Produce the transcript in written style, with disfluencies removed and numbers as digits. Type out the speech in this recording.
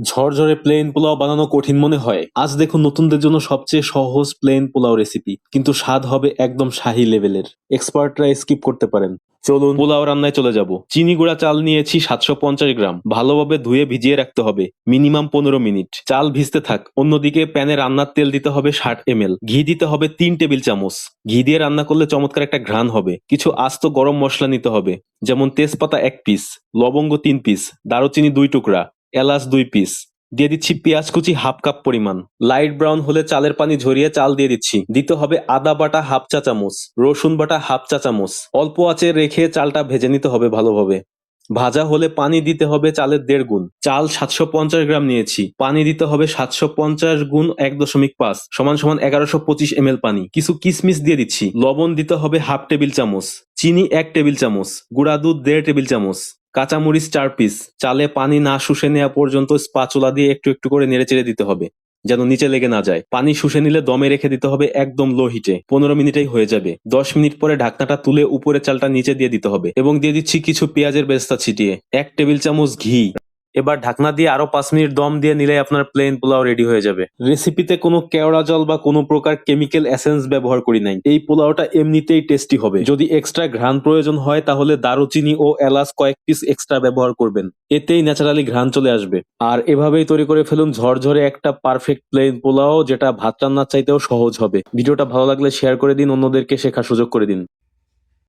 ঝরঝরে প্লেন পোলাও বানানো কঠিন মনে হয়? আজ দেখুন নতুনদের জন্য সবচেয়ে সহজ প্লেন পোলাও রেসিপি, কিন্তু স্বাদ হবে একদম শাহী লেভেলের। এক্সপার্টরা স্কিপ করতে পারেন। চলুন পোলাও রান্নায় চলে যাব। চিনি গুঁড়া চাল নিয়েছি 750 গ্রাম, ভালোভাবে ধুয়ে ভিজিয়ে রাখতে হবে মিনিমাম 15 মিনিট। চাল ভিজতে থাক, অন্যদিকে প্যানে রান্নার তেল দিতে হবে 60 ml, ঘি দিতে হবে 3 টেবিল চামচ। ঘি দিয়ে রান্না করলে চমৎকার একটা ঘ্রাণ হবে। কিছু আস্ত গরম মশলা নিতে হবে, যেমন তেজপাতা 1 পিস, লবঙ্গ 3 পিস, দারুচিনি 2 টুকরা, এলাচ 2 পিস। দিয়ে দিচ্ছি পেঁয়াজ কুচি হাফ কাপ পরিমাণ। লাইট ব্রাউন হলে চালের পানি ঝরিয়ে চাল দিয়ে দিচ্ছি। দিতে হবে আদা বাটা হাফ চা চামচ, রসুন বাটা হাফ চা চামচ। অল্প আঁচে রেখে চালটা ভেজে নিতে হবে ভালোভাবে। ভাজা হলে পানি দিতে হবে চালের 1.5 গুণ। চাল 750 গ্রাম নিয়েছি, পানি দিতে হবে 750 গুণ 1.5 সমান সমান 1125 ml পানি। কিছু কিশমিশ দিয়ে দিচ্ছি। লবণ দিতে হবে হাফ টেবিল চামচ, চিনি 1 টেবিল চামচ, গুঁড়া দুধ 1.5 টেবিল চামচ, কাঁচামরিচ 4 পিস। চালে পানি না শুষে নেওয়া পর্যন্ত স্পাচুলা দিয়ে একটু একটু করে নেড়েচেড়ে দিতে হবে, যেন নিচে লেগে না যায়। পানি শুষে নিলে দমে রেখে দিতে হবে একদম লো হিটে। 15 মিনিটেই হয়ে যাবে। 10 মিনিট পরে ঢাকনাটা তুলে উপরে চালটা নিচে দিয়ে দিতে হবে এবং দিয়ে দিচ্ছি কিছু পেঁয়াজের বেরেস্তা ছিটিয়ে, 1 টেবিল চামচ ঘি। এবার ঢাকনা দিয়ে আরো 5 মিনিট দম দিয়ে নিলে আপনার প্লেন পোলাও রেডি হয়ে যাবে। রেসিপিতে কোনো কেওড়া জল বা কোনো প্রকার কেমিক্যাল এসেন্স ব্যবহার করি নাই। এই পোলাওটা এমনিতেই টেস্টি হবে। যদি এক্সট্রা ঘ্রাণ প্রয়োজন হয় তাহলে দারুচিনি ও এলাচ কয়েক পিস এক্সট্রা ব্যবহার করবেন, এতেই ন্যাচারালি ঘ্রাণ চলে আসবে। আর এভাবেই তৈরি করে ফেলুন ঝরঝরে একটা পারফেক্ট প্লেন পোলাও, যেটা ভাত রান্নার চাইতেও সহজ হবে। ভিডিওটা ভালো লাগলে শেয়ার করে দিন, অন্যদেরকে শেখার সুযোগ করে দিন।